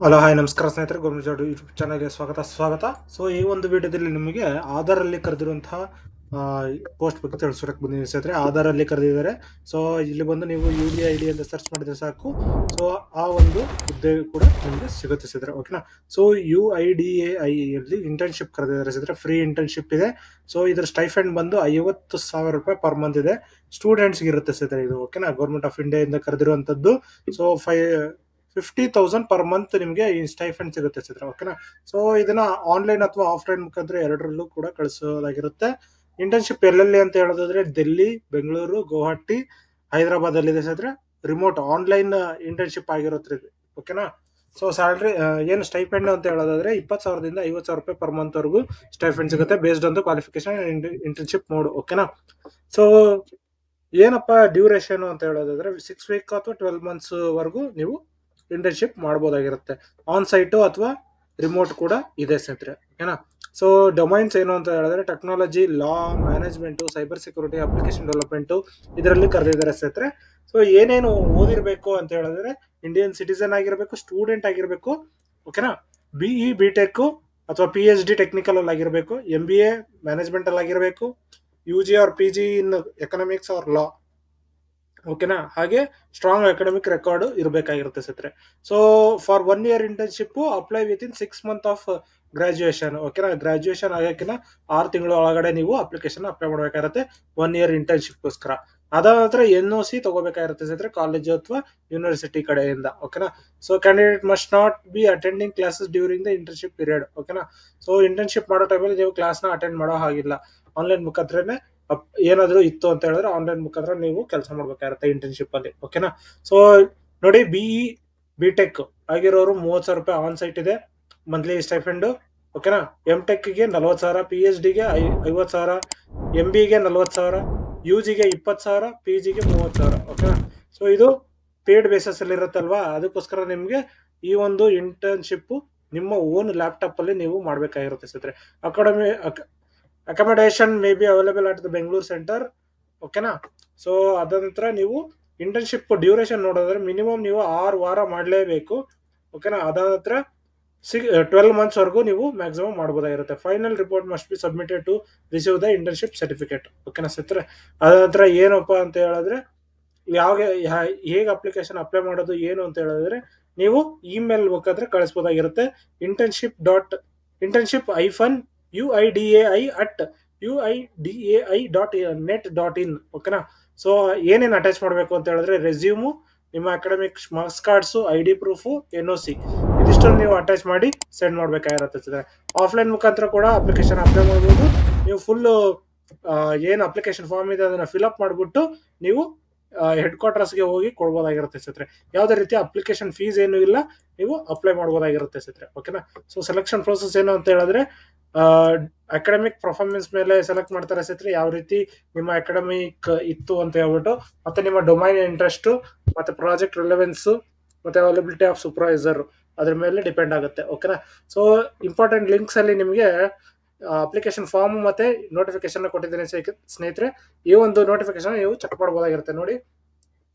Hello hi ನಮಸ್ಕಾರ ಸ್ನೇಹಿತರೆ, government job YouTube ಚಾನಲ್ಗೆ ಸ್ವಾಗತ. ಸೊ ಈ ಒಂದು ವಿಡಿಯೋದಲ್ಲಿ ನಿಮಗೆ ಆಧಾರಲ್ಲಿ ಕರೆದಿರುವಂತಹ ಪೋಸ್ಟ್ ಬಗ್ಗೆ ತಿಳಿಸೋಕೆ ಬಂದಿದ್ದೀನಿ ಸ್ನೇಹಿತರೆ. ಆಧಾರಲ್ಲಿ ಕರೆದಿದ್ದಾರೆ. ಸೊ ಇಲ್ಲಿ ಬಂದು ನೀವು UDID ಅಂತ ಸರ್ಚ್ ಮಾಡಿದ್ರೆ ಸಾಕು. ಸೊ ಆ ಒಂದು ಹುದ್ದೆ ಕೂಡ ನಿಮಗೆ ಸಿಗುತ್ತೆ ಸ್ನೇಹಿತರೆ, ಓಕೆನಾ. ಸೊ UIDAI ಅಲ್ಲಿ ಇಂಟರ್ನ್ಶಿಪ್ ಕರೆದಿದ್ದಾರೆ ಸ್ನೇಹಿತರೆ. ಫ್ರೀ ಇಂಟರ್ನ್ಶಿಪ್ ಇದೆ. ಸೊ ಇದ್ರ ಸ್ಟೈಫಂಡ್ ಬಂದು 50,000 ರೂಪಾಯಿ ಪರ್ ಮಂತ್ ಇದೆ. ಸ್ಟೂಡೆಂಟ್ಸ್ಗೆ ಇರುತ್ತೆ ಸ್ನೇಹಿತರೆ ಇದು, ಓಕೆನಾ. ಗೌರ್ಮೆಂಟ್ ಆಫ್ ಇಂಡಿಯಾ ಇಂದ ಕರೆದಿರುವಂತದ್ದು. ಸೊ 50,000 ಪರ್ ಮಂತ್ ನಿಮಗೆ ಈ ಸ್ಟೈಫಂಡ್ ಸಿಗುತ್ತೆ ಸ್ನೇಹಿತರೆ, ಓಕೆನಾ. ಸೊ ಇದನ್ನ ಆನ್ಲೈನ್ ಅಥವಾ ಆಫ್ಲೈನ್ ಮುಖಾಂತರ ಎರಡರಲ್ಲೂ ಕೂಡ ಕಳಿಸೋದಾಗಿರುತ್ತೆ. ಇಂಟರ್ನ್ಶಿಪ್ ಎಲ್ಲೆಲ್ಲಿ ಅಂತ ಹೇಳೋದಾದ್ರೆ ಡೆಲ್ಲಿ, ಬೆಂಗಳೂರು, ಗುವಾಹಟಿ, ಹೈದರಾಬಾದ್ ಅಲ್ಲಿ ಇದೆ ಸ್ನೇಹಿತರೆ. ರಿಮೋಟ್ ಆನ್ಲೈನ್ ಇಂಟರ್ನ್ಶಿಪ್ ಆಗಿರುತ್ತೆ ಇದು, ಓಕೆನಾ. ಸೊ ಸ್ಯಾಲ್ರಿ ಏನು ಸ್ಟೈಫಂಡ್ ಅಂತ ಹೇಳೋದಾದ್ರೆ 20,000ದಿಂದ 50,000 ರೂಪಾಯಿ ಪರ್ ಮಂತ್ ವರೆಗೂ ಸ್ಟೈಫಂಡ್ ಸಿಗುತ್ತೆ, based on qualification internship mode, ಓಕೆನಾ. ಸೊ ಏನಪ್ಪಾ ಡ್ಯೂರೇಷನ್ ಅಂತ ಹೇಳೋದಾದ್ರೆ 6 ವೀಕ್ ಅಥವಾ 12 ಮಂತ್ಸ್ ವರೆಗೂ ನೀವು ಇಂಟರ್ನ್ಶಿಪ್ ಮಾಡ್ಬೋದಾಗಿರುತ್ತೆ. ಆನ್ ಸೈಟು ಅಥವಾ ರಿಮೋಟ್ ಕೂಡ ಇದೆ ಸ್ನೇಹಿತರೆ, ಓಕೆನಾ. ಸೊ ಡೊಮೈನ್ಸ್ ಏನು ಅಂತ ಹೇಳಿದ್ರೆ technology, law, management, cyber security, application development ಇದರಲ್ಲಿ ಕರೆದಿದ್ದಾರೆ ಸ್ನೇಹಿತರೆ. ಸೊ ಏನೇನು ಓದಿರ್ಬೇಕು ಅಂತ ಹೇಳಿದ್ರೆ ಇಂಡಿಯನ್ ಸಿಟಿಸನ್ ಆಗಿರ್ಬೇಕು, ಸ್ಟೂಡೆಂಟ್ ಆಗಿರ್ಬೇಕು, ಓಕೆನಾ. BE, BTech ಅಥವಾ PhD ಟೆಕ್ನಿಕಲ್ ಅಲ್ಲಿ ಆಗಿರ್ಬೇಕು, MBA ಮ್ಯಾನೇಜ್ಮೆಂಟ್ ಅಲ್ಲಿ ಆಗಿರ್ಬೇಕು, UG or PG in economics or law, ಓಕೆನಾ. ಹಾಗೆ ಸ್ಟ್ರಾಂಗ್ ಅಕಾಡೆಮಿಕ್ ರೆಕಾರ್ಡ್ ಇರಬೇಕಾಗಿರುತ್ತೆ ಸ್ನೇಹಿತರೆ. So for 1 year internship apply within 6 month of graduation, ಓಕೆನಾ. ಗ್ರಾಜುಯೇಷನ್ ಆಗಕ್ಕಿನ 6 ತಿಂಗಳ ಒಳಗಡೆ ನೀವು ಅಪ್ಲಿಕೇಶನ್ ಅಪ್ಲೈ ಮಾಡಬೇಕಾಗಿರುತ್ತೆ 1 ಇಯರ್ ಇಂಟರ್ನ್ಶಿಪ್ಗೋಸ್ಕರ. ಅದಾದ ನಂತರ NOC ತಗೋಬೇಕಾಗಿರುತ್ತೆ ಸ್ನೇಹಿತರೆ, ಕಾಲೇಜು ಅಥವಾ ಯೂನಿವರ್ಸಿಟಿ ಕಡೆಯಿಂದ, ಓಕೆನಾ. So candidate must not be attending classes during the internship period, ಓಕೆನಾ. ಸೊ ಇಂಟರ್ನ್ಶಿಪ್ ಮಾಡೋ ಟೈಮಲ್ಲಿ ನೀವು ಕ್ಲಾಸ್ನ ಅಟೆಂಡ್ ಮಾಡೋ ಹಾಗಿಲ್ಲ. ಆನ್ಲೈನ್ ಮುಖಾಂತರನೇ ಏನಾದರೂ ಇತ್ತು ಅಂತ ಹೇಳಿದ್ರೆ ಆನ್ಲೈನ್ ಮುಖಾಂತರ ನೀವು ಕೆಲಸ ಮಾಡ್ಬೇಕಾಗಿರುತ್ತೆ ಇಂಟರ್ನ್ಶಿಪ್ ಅಲ್ಲಿ, ಓಕೆನಾ. ಸೊ ನೋಡಿ, BE, BTech ಆಗಿರೋರು 30,000 ರೂಪಾಯಿ ಆನ್ ಸೈಟ್ ಇದೆ ಮಂತ್ಲಿ ಸ್ಟೈಫಂಡ್, ಓಕೆನಾ. MTech ಗೆ 40,000, PhD ಗೆ 50,000, MBA ಗೆ 40,000, UG ಗೆ 20,000, PG ಗೆ 30,000, ಓಕೆನಾ. ಸೊ ಇದು ಪೇಡ್ ಬೇಸಸ್ ಅಲ್ಲಿ ಇರುತ್ತಲ್ವಾ, ಅದಕ್ಕೋಸ್ಕರ ನಿಮ್ಗೆ ಈ ಒಂದು ಇಂಟರ್ನ್ಶಿಪ್ ನಿಮ್ಮ ಓನ್ ಲ್ಯಾಪ್ಟಾಪ್ ಅಲ್ಲಿ ನೀವು ಮಾಡ್ಬೇಕಾಗಿರುತ್ತೆ ಸ್ನೇಹಿತರೆ. Accommodation may be available at the Bengaluru centre, ಓಕೆನಾ. ಸೊ ಅದ ನಂತರ ನೀವು ಇಂಟರ್ನ್ಶಿಪ್ ಡ್ಯೂರೇಷನ್ ನೋಡೋದ್ರೆ ಮಿನಿಮಮ್ ನೀವು 6 ವಾರ ಮಾಡಲೇಬೇಕು, ಓಕೆನಾ. ಅದಾದ ನಂತರ 12 ಮಂತ್ಸ್ ವರೆಗೂ ನೀವು ಮ್ಯಾಕ್ಸಿಮಮ್ ಮಾಡ್ಬೋದಾಗಿರುತ್ತೆ. Final report must be submitted to receive the internship certificate, ಓಕೆನಾ ಸ್ನೇಹಿತರೆ. ಅದ ನಂತರ ಏನಪ್ಪಾ ಅಂತ ಹೇಳಿದ್ರೆ ಹೇಗೆ ಅಪ್ಲಿಕೇಶನ್ ಅಪ್ಲೈ ಮಾಡೋದು ಏನು ಅಂತ ಹೇಳಿದ್ರೆ ನೀವು ಇಮೇಲ್ ಮುಖಾಂತರ ಕಳಿಸಬಹುದಾಗಿರುತ್ತೆ. internship.UIDAI@UIDAI.net.in, ಓಕೆನಾ. ಸೊ ಏನೇನು ಅಟ್ಯಾಚ್ ಮಾಡಬೇಕು ಅಂತ ಹೇಳಿದ್ರೆ ರೆಸ್ಯೂಮು, ನಿಮ್ಮ academic marks cards, ID proof, NOC ಇದಿಷ್ಟನ್ನು ನೀವು ಅಟ್ಯಾಚ್ ಮಾಡಿ ಸೆಂಡ್ ಮಾಡಬೇಕಾಗಿರುತ್ತೆ. ಆಫ್ಲೈನ್ ಮುಖಾಂತರ ಕೂಡ ಅಪ್ಲಿಕೇಶನ್ ಅಪ್ಲೈ ಮಾಡ್ಬೋದು. ನೀವು ಫುಲ್ ಏನು ಅಪ್ಲಿಕೇಶನ್ ಫಾರ್ಮ್ ಇದೆ ಅದನ್ನ ಫಿಲ್ ಅಪ್ ಮಾಡಿಬಿಟ್ಟು ನೀವು ಹೆಡ್ ಕ್ವಾರ್ಟರ್ಸ್ಗೆ ಹೋಗಿ ಕೊಡ್ಬೋದಾಗಿರುತ್ತೆ ಸ್ನೇಹಿತರೆ. ಯಾವುದೇ ರೀತಿ ಅಪ್ಲಿಕೇಶನ್ ಫೀಸ್ ಏನು ಇಲ್ಲ, ನೀವು ಅಪ್ಲೈ ಮಾಡ್ಬೋದಾಗಿರುತ್ತೆ ಸ್ನೇಹಿತರೆ, ಓಕೆನಾ. ಸೊ ಸೆಲೆಕ್ಷನ್ ಪ್ರೋಸೆಸ್ ಏನು ಅಂತ ಹೇಳಿದ್ರೆ ಅಕಾಡೆಮಿಕ್ ಪರ್ಫಾರ್ಮೆನ್ಸ್ ಮೇಲೆ ಸೆಲೆಕ್ಟ್ ಮಾಡ್ತಾರೆ ಸ್ನೇಹಿತರೆ. ಯಾವ ರೀತಿ ನಿಮ್ಮ ಅಕಾಡೆಮಿಕ್ ಇತ್ತು ಅಂತ ಹೇಳ್ಬಿಟ್ಟು, ಮತ್ತೆ ನಿಮ್ಮ ಡೊಮೈನ್ ಇಂಟ್ರೆಸ್ಟ್, ಮತ್ತೆ ಪ್ರಾಜೆಕ್ಟ್ ರಿಲೆವೆನ್ಸ್, ಮತ್ತೆ ಅವೈಲಬಿಲಿಟಿ ಆಫ್ ಸೂಪರ್ವೈಸರ್ ಅದ್ರ ಮೇಲೆ ಡಿಪೆಂಡ್ ಆಗುತ್ತೆ, ಓಕೆನಾ. ಸೊ ಇಂಪಾರ್ಟೆಂಟ್ ಲಿಂಕ್ಸ್ ಅಲ್ಲಿ ನಿಮಗೆ ಅಪ್ಲಿಕೇಶನ್ ಫಾರ್ಮ್ ಮತ್ತೆ ನೋಟಿಫಿಕೇಶನ್ ಕೊಟ್ಟಿದ್ದೇನೆ ಸ್ನೇಹಿತರೆ. ಈ ಒಂದು ನೋಟಿಫಿಕೇಶನ್ ನೀವು ಚೆಕ್ ಮಾಡಬಹುದಾಗಿರುತ್ತೆ ನೋಡಿ.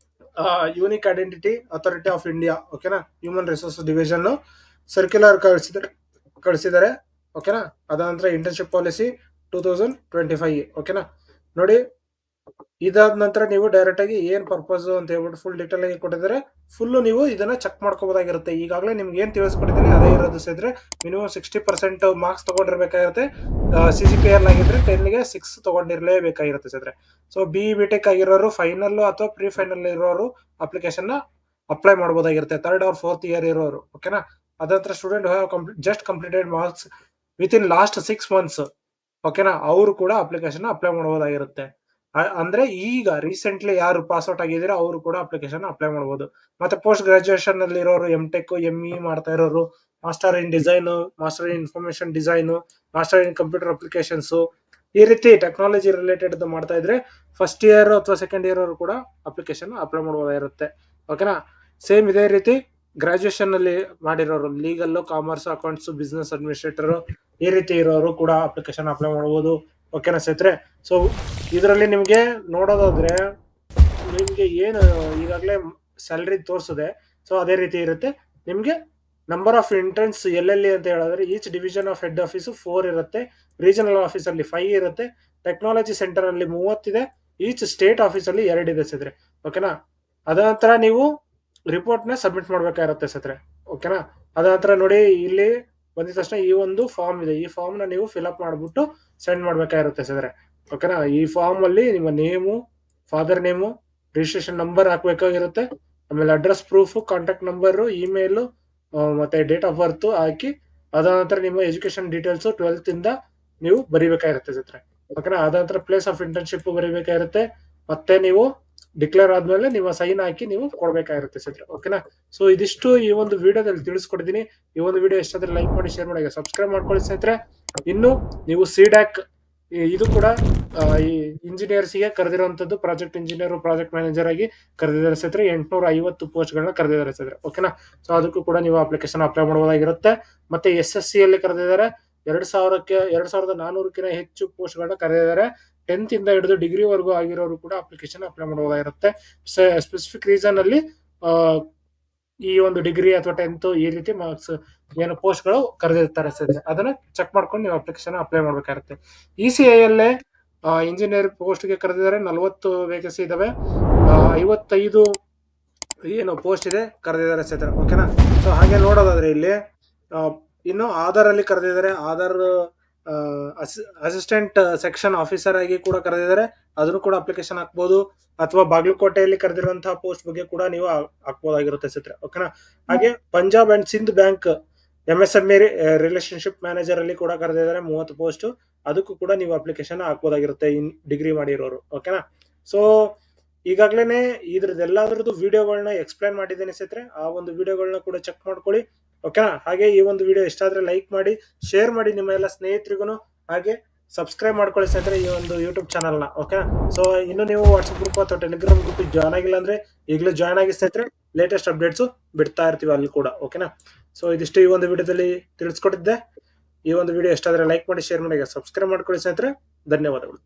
Unique identity authority of India, ಓಕೆನಾ, ಹ್ಯೂಮನ್ ರಿಸೋರ್ಸ್ ಡಿವಿಷನ್ ಸರ್ಕ್ಯುಲರ್ ಕಳಿಸಿದ್ದಾರೆ, ಓಕೆನಾ. ಅದಾನಂತರ ಇಂಟರ್ನ್ಶಿಪ್ ಪಾಲಿಸಿ 2025, ಓಕೆನಾ. ನೋಡಿ, ಇದಾದ ನಂತರ ನೀವು ಡೈರೆಕ್ಟ್ ಆಗಿ ಏನ್ ಪರ್ಪಸ್ ಅಂತ ಹೇಳ್ಬಿಟ್ಟು ಫುಲ್ ಡೀಟೇಲ್ ಆಗಿ ಕೊಟ್ಟಿದ್ದಾರೆ. ಫುಲ್ ನೀವು ಇದನ್ನ ಚೆಕ್ ಮಾಡ್ಕೋಬಹುದಾಗಿರುತ್ತೆ. ಈಗಾಗಲೇ ನಿಮ್ಗೆ ಏನ್ ತಿಳಿಸ್ಕೊಟ್ಟಿದ್ದೀನಿ ಅದೇ ಇರೋದು ಸೇರಿದ್ರೆ ಮಿನಿಮಮ್ 60% ಮಾರ್ಕ್ಸ್ ತಗೊಂಡಿರ್ಬೇಕಾಗಿರುತ್ತೆ. CGPL ಆಗಿದ್ರೆ 10ಗೆ 6 ತಗೊಂಡಿರ್ಲೇಬೇಕಾಗಿರುತ್ತೆ ಸೇರಿದ್ರೆ. ಸೊ BE, BTech ಆಗಿರೋರು ಫೈನಲ್ ಅಥವಾ ಪ್ರೀ ಫೈನಲ್ ಇರೋರು ಅಪ್ಲಿಕೇಶನ್ ಅಪ್ಲೈ ಮಾಡಬಹುದಾಗಿರುತ್ತೆ, 3rd or 4th ಇಯರ್ ಇರೋರು, ಓಕೆನಾ. ಅದಂತರ student just completed marks within last 6 months, ಓಕೆನಾ, ಅವರು ಕೂಡ ಅಪ್ಲಿಕೇಶನ್ ಅಪ್ಲೈ ಮಾಡಬಹುದಾಗಿರುತ್ತೆ. ಅಂದ್ರೆ ಈಗ ರೀಸೆಂಟ್ಲಿ ಯಾರು ಪಾಸ್ಔಟ್ ಆಗಿದ್ದೀರಾ ಅವರು ಕೂಡ ಅಪ್ಲಿಕೇಶನ್ ಅಪ್ಲೈ ಮಾಡಬಹುದು. ಮತ್ತೆ ಪೋಸ್ಟ್ ಗ್ರಾಜುಯೇಷನ್ ಅಲ್ಲಿ ಇರೋರು, MTech, ME ಮಾಡ್ತಾ ಇರೋರು, master in design, master in information design, master in computer applications, ಈ ರೀತಿ ಟೆಕ್ನಾಲಜಿ ರಿಲೇಟೆಡ್ ಮಾಡ್ತಾ ಇದ್ರೆ ಫಸ್ಟ್ ಇಯರ್ ಅಥವಾ ಸೆಕೆಂಡ್ ಇಯರ್ ಅವರು ಕೂಡ ಅಪ್ಲಿಕೇಶನ್ ಅಪ್ಲೈ ಮಾಡಬಹುದಾಗಿರುತ್ತೆ, ಓಕೆನಾ. ಸೇಮ್ ಇದೇ ರೀತಿ ಗ್ರಾಜುಯೇಷನ್ ಅಲ್ಲಿ ಮಾಡಿರೋರು, legal, commerce, accounts, business administrator ಈ ರೀತಿ ಇರೋರು ಕೂಡ ಅಪ್ಲಿಕೇಶನ್ ಅಪ್ಲೈ ಮಾಡಬಹುದು, ಓಕೆನಾ ಸ್ನೇಹಿತರೆ. ಸೊ ಇದರಲ್ಲಿ ನಿಮಗೆ ನೋಡೋದಾದ್ರೆ ನಿಮ್ಗೆ ಏನು ಈಗಾಗಲೇ ಸ್ಯಾಲರಿ ತೋರಿಸಿದೆ, ಸೊ ಅದೇ ರೀತಿ ಇರುತ್ತೆ ನಿಮ್ಗೆ ನಂಬರ್ ಆಫ್ ಇಂಟರ್ನ್ಸ್ ಎಲ್ಲೆಲ್ಲಿ ಅಂತ ಹೇಳಿದ್ರೆ each division of head office 4 ಇರುತ್ತೆ, ರೀಜನಲ್ ಆಫೀಸ್ ಅಲ್ಲಿ 5 ಇರುತ್ತೆ, ಟೆಕ್ನಾಲಜಿ ಸೆಂಟರ್ ಅಲ್ಲಿ 30 ಇದೆ, ಈಚ್ ಸ್ಟೇಟ್ ಆಫೀಸ್ ಅಲ್ಲಿ 2 ಇದೆ ಸತ್ರೆ. ಓಕೆನಾ. ಅದ ನಂತರ ನೀವು ರಿಪೋರ್ಟ್ ನ ಸಬ್ಮಿಟ್ ಮಾಡ್ಬೇಕಾಗಿರುತ್ತೆ ಸತ್ರೆ. ಓಕೆನಾ. ಅದ ನಂತರ ನೋಡಿ ಇಲ್ಲಿ ಬಂದಿದ ತಕ್ಷಣ ಈ ಒಂದು ಫಾರ್ಮ್ ಇದೆ, ಈ ಫಾರ್ಮ್ ನ ನೀವು ಫಿಲ್ ಅಪ್ ಮಾಡ್ಬಿಟ್ಟು ಸೆಂಡ್ ಮಾಡ್ಬೇಕಾಗಿರುತ್ತೆ ಸತ್ರೆ. ಓಕೆನಾ. ಈ ಫಾರ್ಮ್ ಅಲ್ಲಿ ನಿಮ್ಮ name, father name, registration number ಹಾಕ್ಬೇಕಾಗಿರುತ್ತೆ, ಆಮೇಲೆ address proof, contact number, email ಮತ್ತೆ ಡೇಟ್ ಆಫ್ ಬರ್ತ್ ಹಾಕಿ, ಅದ ನಂತರ ನಿಮ್ಮ ಎಜುಕೇಶನ್ ಡೀಟೇಲ್ಸ್ 12th ಇಂದ ನೀವು ಬರಿಬೇಕಾಗಿರುತ್ತೆ ಸತ್ರೆ. ಓಕೆನಾ. ಅದ ನಂತರ ಪ್ಲೇಸ್ ಆಫ್ ಇಂಟರ್ನ್ಶಿಪ್ ಬರಿಬೇಕಾಗಿರುತ್ತೆ, ಮತ್ತೆ ನೀವು ಡಿಕ್ಲೇರ್ ಆದ್ಮೇಲೆ ನಿಮ್ಮ ಸೈನ್ ಹಾಕಿ ನೀವು ಕೊಡ್ಬೇಕಾಗಿರುತ್ತೆ ಸತ್ರೆ. ಓಕೆನಾ. ಸೊ ಇದಿಷ್ಟು ಈ ಒಂದು ವಿಡಿಯೋದಲ್ಲಿ ತಿಳಿಸ್ಕೊಟ್ಟಿದ್ದೀನಿ. ಈ ಒಂದು ವಿಡಿಯೋ ಎಷ್ಟಾದ್ರೆ ಲೈಕ್ ಮಾಡಿ, ಶೇರ್ ಮಾಡಿ, ಸಬ್ಸ್ಕ್ರೈಬ್ ಮಾಡ್ಕೊಳ್ಳಿ ಸ್ನೇಹಿತರೆ. ಇನ್ನು ನೀವು ಸಿಡ್ಯಾಕ್ ಇದು ಕೂಡ ಈ ಇಂಜಿನಿಯರ್ಸ್ ಗೆ ಕರೆದಿರುವಂತದ್ದು, ಪ್ರಾಜೆಕ್ಟ್ ಇಂಜಿನಿಯರ್, ಪ್ರಾಜೆಕ್ಟ್ ಮ್ಯಾನೇಜರ್ ಆಗಿ ಕರೆದಿದ್ದಾರೆ ಸ್ನೇಹಿತರೆ. 850 ಪೋಸ್ಟ್ ಗಳನ್ನ ಕರೆದಿದ್ದಾರೆ ಸ್ನೇಹಿತರೆ. ಓಕೆನಾ. ಸೊ ಅದಕ್ಕೂ ಕೂಡ ನೀವು ಅಪ್ಲಿಕೇಶನ್ ಅಪ್ಲೈ ಮಾಡಬಹುದಾಗಿರುತ್ತೆ. ಮತ್ತೆ SSC ಅಲ್ಲಿ ಕರೆದಿದ್ದಾರೆ 2400ಕ್ಕಿಂತ ಹೆಚ್ಚು ಪೋಸ್ಟ್ ಗಳನ್ನ ಕರೆದಿದ್ದಾರೆ. 10th ಇಂದ ಹಿಡಿದು ಡಿಗ್ರಿ ವರೆಗೂ ಆಗಿರೋರು ಕೂಡ ಅಪ್ಲಿಕೇಶನ್ ಅಪ್ಲೈ ಮಾಡಬಹುದಾಗಿರುತ್ತೆ. ಸ್ಪೆಸಿಫಿಕ್ ರೀಸನ್ ಅಲ್ಲಿ ಈ ಒಂದು ಡಿಗ್ರಿ ಅಥವಾ 10th ಈ ರೀತಿ ಮಾರ್ಕ್ಸ್ ಏನು ಪೋಸ್ಟ್ ಗಳು ಕರೆದಿರ್ತಾರೆ ಸರ್, ಅದನ್ನ ಚೆಕ್ ಮಾಡ್ಕೊಂಡು ನೀವು ಅಪ್ಲಿಕೇಶನ್ ಅಪ್ಲೈ ಮಾಡ್ಬೇಕಾಗುತ್ತೆ. ECI ಅಲ್ಲೇ ಇಂಜಿನಿಯರ್ ಪೋಸ್ಟ್ ಗೆ ಕರೆದಿದ್ದಾರೆ, 40 ವೇಕೆನ್ಸಿ ಇದಾವೆ, 55 ಏನು ಪೋಸ್ಟ್ ಇದೆ ಕರೆದಿದ್ದಾರೆ ಸರ್. ಓಕೆನಾ. ಸೊ ಹಾಗೆ ನೋಡೋದಾದ್ರೆ ಇಲ್ಲಿ ಇನ್ನು ಆಧಾರ್ ಅಲ್ಲಿ ಕರೆದಿದ್ದಾರೆ, ಆಧಾರ್ ಅಸಿಸ್ಟೆಂಟ್ ಸೆಕ್ಷನ್ ಆಫೀಸರ್ ಆಗಿ ಕೂಡ ಕರೆದಿದ್ದಾರೆ, ಅದನ್ನು ಕೂಡ ಅಪ್ಲಿಕೇಶನ್ ಹಾಕ್ಬಹುದು. ಅಥವಾ ಬಾಗಲಕೋಟೆಯಲ್ಲಿ ಕರೆದಿರುವಂತಹ ಪೋಸ್ಟ್ ಬಗ್ಗೆ ಕೂಡ ನೀವು ಹಾಕ್ಬೋದಾಗಿರುತ್ತೆ ಸರ್. ಓಕೆನಾ. ಹಾಗೆ Punjab and Sind bank MSME relationship manager ಅಲ್ಲಿ ಕೂಡ ಕರೆದಿದ್ದಾರೆ 30 ಪೋಸ್ಟ್, ಅದಕ್ಕೂ ಕೂಡ ನೀವು ಅಪ್ಲಿಕೇಶನ್ ಹಾಕ್ಬೋದಾಗಿರುತ್ತೆ ಡಿಗ್ರಿ ಮಾಡಿರೋರು. ಓಕೆನಾ. ಸೊ ಈಗಾಗಲೇ ಇದ್ರದ್ದೆಲ್ಲದ್ರದ್ದು ವಿಡಿಯೋಗಳನ್ನ ಎಕ್ಸ್ಪ್ಲೈನ್ ಮಾಡಿದ್ದೇನೆ ಸ್ನೇಹಿತರೆ, ಆ ಒಂದು ವಿಡಿಯೋಗಳನ್ನ ಕೂಡ ಚೆಕ್ ಮಾಡ್ಕೊಳ್ಳಿ. ಓಕೆನಾ. ಹಾಗೆ ಈ ಒಂದು ವಿಡಿಯೋ ಇಷ್ಟ ಆದ್ರೆ ಲೈಕ್ ಮಾಡಿ, ಶೇರ್ ಮಾಡಿ ನಿಮ್ಮ ಎಲ್ಲ ಸ್ನೇಹಿತರಿಗೂ, ಹಾಗೆ ಸಬ್ಸ್ಕ್ರೈಬ್ ಮಾಡ್ಕೊಳ್ಳಿ ಸ್ನೇಹಿತರೆ ಈ ಒಂದು ಯೂಟ್ಯೂಬ್ ಚಾನಲ್ ನ. ಓಕೆ. ಸೊ ಇನ್ನು ನೀವು ವಾಟ್ಸ್ಆಪ್ ಗ್ರೂಪ್ ಅಥವಾ ಟೆಲಿಗ್ರಾಮ್ ಗ್ರೂಪ್ ಜಾಯ್ನ್ ಆಗಿಲ್ಲ ಅಂದ್ರೆ ಈಗಲೇ ಜಾಯ್ನ್ ಆಗಿ ಸ್ನೇಹಿತರೆ, ಲೇಟೆಸ್ಟ್ ಅಪ್ಡೇಟ್ಸ್ ಬಿಡ್ತಾ ಇರ್ತೀವಿ ಅಲ್ಲಿ ಕೂಡ. ಓಕೆನಾ. ಸೊ ಇದಿಷ್ಟು ಈ ಒಂದು ವಿಡಿಯೋದಲ್ಲಿ ತಿಳಿಸ್ಕೊಟ್ಟಿದ್ದೆ. ಈ ಒಂದು ವಿಡಿಯೋ ಇಷ್ಟ ಆದ್ರೆ ಲೈಕ್ ಮಾಡಿ, ಶೇರ್ ಮಾಡಿ, ಸಬ್ಸ್ಕ್ರೈಬ್ ಮಾಡ್ಕೊಳ್ಳಿ ಸ್ನೇಹಿತರೆ. ಧನ್ಯವಾದಗಳು.